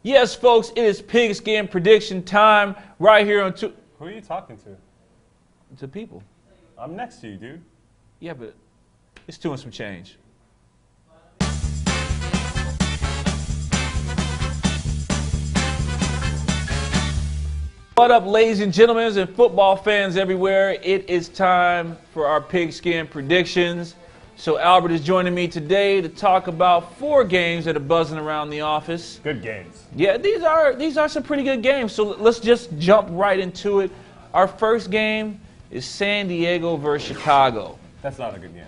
Yes, folks, it is pigskin prediction time right here on Who are you talking to? people. I'm next to you, dude. Yeah, but it's 2 and some change. What up, ladies and gentlemen, and football fans everywhere? It is time for our pigskin predictions. So Albert is joining me today to talk about 4 games that are buzzing around the office. Good games. Yeah, these are some pretty good games. So let's just jump right into it. Our first game is San Diego versus Chicago. That's not a good game.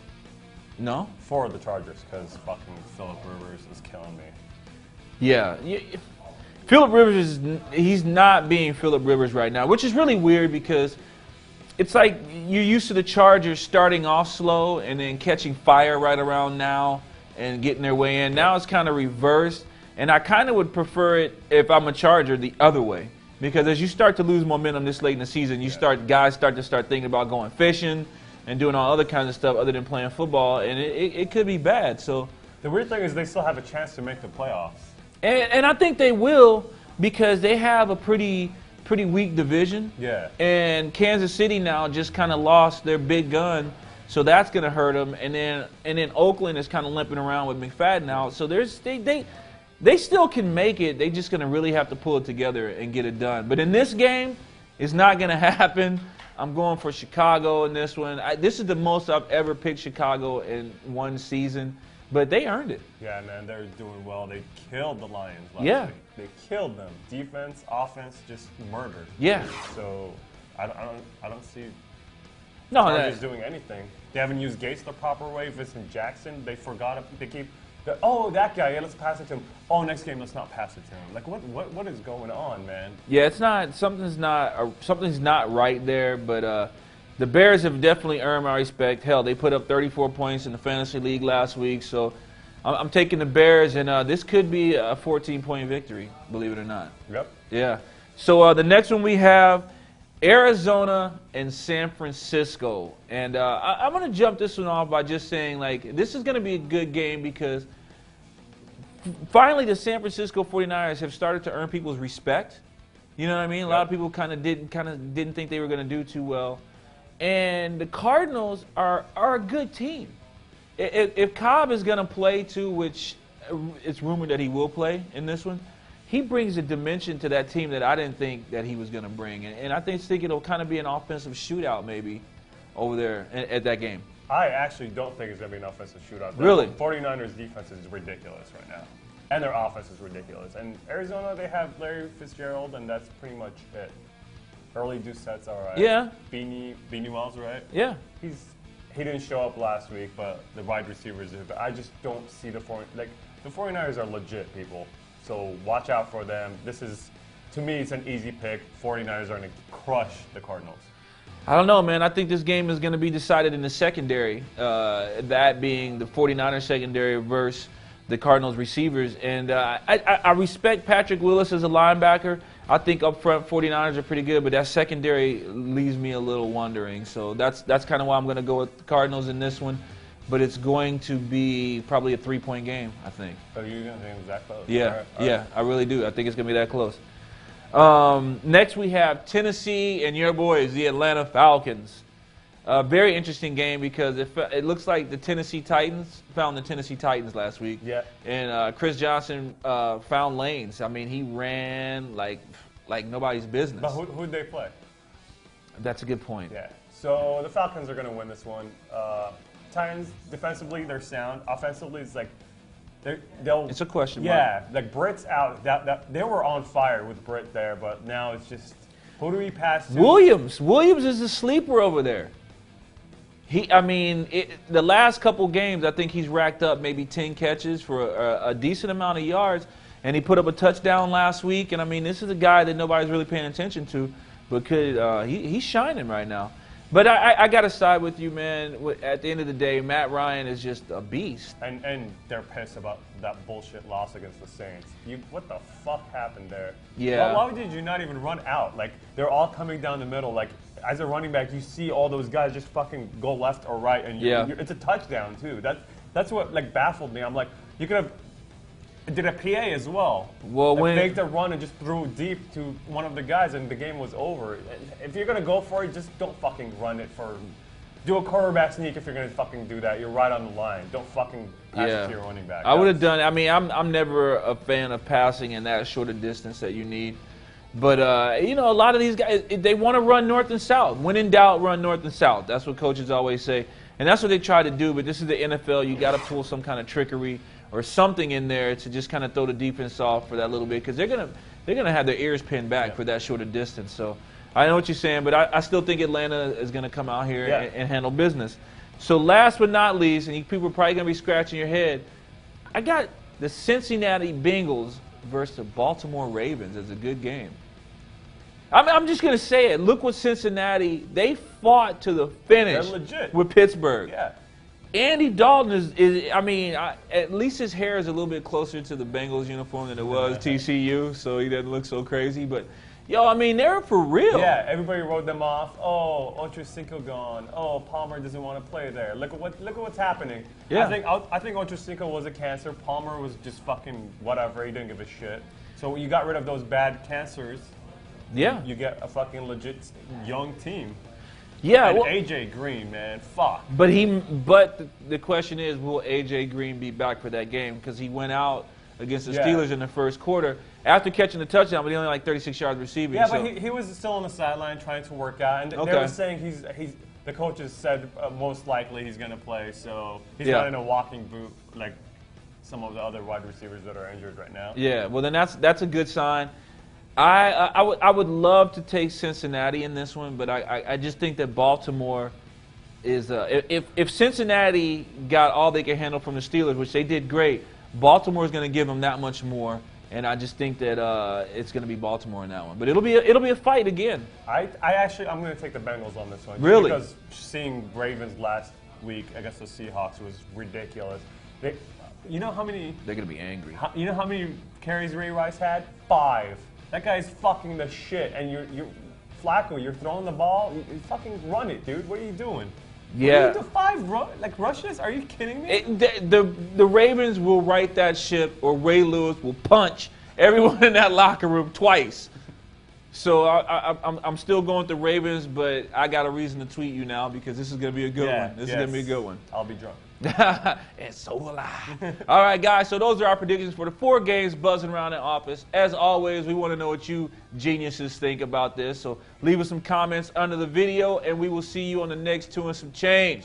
No? For the Chargers, because fucking Phillip Rivers is killing me. Yeah. Phillip Rivers he's not being Phillip Rivers right now, which is really weird because it's like you're used to the Chargers starting off slow and then catching fire right around now and getting their way in. Now it's kind of reversed, and I kind of would prefer it if I'm a Charger the other way, because as you start to lose momentum this late in the season, guys start to thinking about going fishing and doing all other kinds of stuff other than playing football, and it could be bad. So the weird thing is they still have a chance to make the playoffs. And I think they will, because they have a pretty weak division. Yeah. And Kansas City now just kind of lost their big gun, so that's going to hurt them. And then Oakland is kind of limping around with McFadden out. So they still can make it. They just going to really have to pull it together and get it done. But in this game, it's not going to happen. I'm going for Chicago in this one. This is the most I've ever picked Chicago in one season. But they earned it. Yeah, man, they're doing well. They killed the Lions last week. They killed them. Defense, offense, just murdered. Yeah. So I don't see no Chargers doing anything. They haven't used Gates the proper way. Vincent Jackson, they forgot him. They keep that guy. Yeah, let's pass it to him. Oh, next game, let's not pass it to him. Like what is going on, man? Yeah, it's not something's not right there, but. The Bears have definitely earned my respect. Hell, they put up 34 points in the fantasy league last week, so I'm taking the Bears, and this could be a 14-point victory, believe it or not. Yep. Yeah. So the next one we have Arizona and San Francisco, and I'm going to jump this one off by just saying, like, this is going to be a good game because finally the San Francisco 49ers have started to earn people's respect. You know what I mean? A lot of people kind of didn't think they were going to do too well. And the Cardinals are a good team. If Cobb is going to play too, which it's rumored that he will play in this one, he brings a dimension to that team that I didn't think that he was going to bring. And I think it'll kind of be an offensive shootout maybe over there at that game. I actually don't think it's going to be an offensive shootout. Really? The 49ers defense is ridiculous right now. And their offense is ridiculous. And Arizona, they have Larry Fitzgerald, and that's pretty much it. Early Doucette's all right. Yeah. Beanie Wells, right? Yeah. He didn't show up last week, but the wide receivers. I just don't see the 49ers are legit people. So watch out for them. To me, it's an easy pick. 49ers are going to crush the Cardinals. I don't know, man. I think this game is going to be decided in the secondary, that being the 49ers secondary versus the Cardinals receivers. And I respect Patrick Willis as a linebacker. I think up front 49ers are pretty good, but that secondary leaves me a little wondering. So that's kind of why I'm going to go with the Cardinals in this one. But it's going to be probably a 3-point game, I think. Oh, you're going to think it's that close? Yeah, all right. I really do. I think it's going to be that close. Next we have Tennessee and your boys, the Atlanta Falcons. Very interesting game because it looks like the Tennessee Titans found the Tennessee Titans last week. Yeah. And Chris Johnson found lanes. I mean, he ran like nobody's business. But who'd they play? That's a good point. Yeah. So the Falcons are going to win this one. Titans, defensively, they're sound. Offensively, it's like they'll. It's a question mark. Yeah. Like Britt's out. They were on fire with Britt there, but now it's just who do we pass to? Williams is a sleeper over there. The last couple games, I think he's racked up maybe 10 catches for a decent amount of yards, and he put up a touchdown last week. And, this is a guy that nobody's really paying attention to, but he's shining right now. But I got to side with you, man. At the end of the day, Matt Ryan is just a beast. And they're pissed about that bullshit loss against the Saints. What the fuck happened there? Yeah. Why did you not even run out? Like, they're all coming down the middle. Like, as a running back, you see all those guys just fucking go left or right, and it's a touchdown, too. That's what, baffled me. I'm like, you could have did a PA as well. Well, when faked a run and just threw deep to one of the guys, and the game was over. If you're gonna go for it, just don't fucking run it for. Do a quarterback sneak if you're gonna fucking do that. You're right on the line. Don't fucking pass it to your running back. I would have done. I mean, I'm never a fan of passing in that short a distance that you need. But you know, a lot of these guys, they want to run north and south. When in doubt, run north and south. That's what coaches always say, and that's what they try to do. But this is the NFL. You got to pull some kind of trickery or something in there to just kind of throw the defense off for that little bit, because they're gonna have their ears pinned back for that shorter distance. So I know what you're saying, but I still think Atlanta is going to come out here and handle business. So last but not least, and people are probably going to be scratching your head, I got the Cincinnati Bengals versus the Baltimore Ravens as a good game. I'm just going to say it. Look what Cincinnati, they fought to the finish with Pittsburgh. Yeah. Andy Dalton is I mean, at least his hair is a little bit closer to the Bengals uniform than it was TCU, so he doesn't look so crazy. But, yo, I mean, they're for real. Yeah, everybody wrote them off. Oh, Ochocinco gone. Oh, Palmer doesn't want to play there. Look at what's happening. Yeah. I think Ochocinco was a cancer. Palmer was just fucking whatever. He didn't give a shit. So you got rid of those bad cancers. Yeah. You get a fucking legit young team. Yeah. And AJ Green, man, fuck. But the question is, will AJ Green be back for that game? Because he went out against the Steelers in the first quarter after catching the touchdown, but he only like 36 yards receiving. Yeah, but he was still on the sideline trying to work out, and they were saying he's. The coaches said most likely he's going to play, so he's not in a walking boot like some of the other wide receivers that are injured right now. Yeah, well then that's a good sign. I would love to take Cincinnati in this one, but I just think that Baltimore is if Cincinnati got all they could handle from the Steelers, which they did great, Baltimore is going to give them that much more, and I just think that it's going to be Baltimore in that one. But it'll be a fight again. I'm going to take the Bengals on this one. Really? Because seeing Ravens last week against the Seahawks was ridiculous. You know how many? They're going to be angry. You know how many carries Ray Rice had? 5. That guy's fucking the shit, and you're Flacco. You're throwing the ball. You fucking run it, dude. What are you doing? Yeah. What do you do 5 rushes? Are you kidding me? The Ravens will right that ship, or Ray Lewis will punch everyone in that locker room twice. So I'm still going with the Ravens, but I got a reason to tweet you now because this is going to be a good one. This is going to be a good one. I'll be drunk. And so will I. All right, guys, so those are our predictions for the 4 games buzzing around the office. As always, we want to know what you geniuses think about this. So leave us some comments under the video, and we will see you on the next Two and Some Change.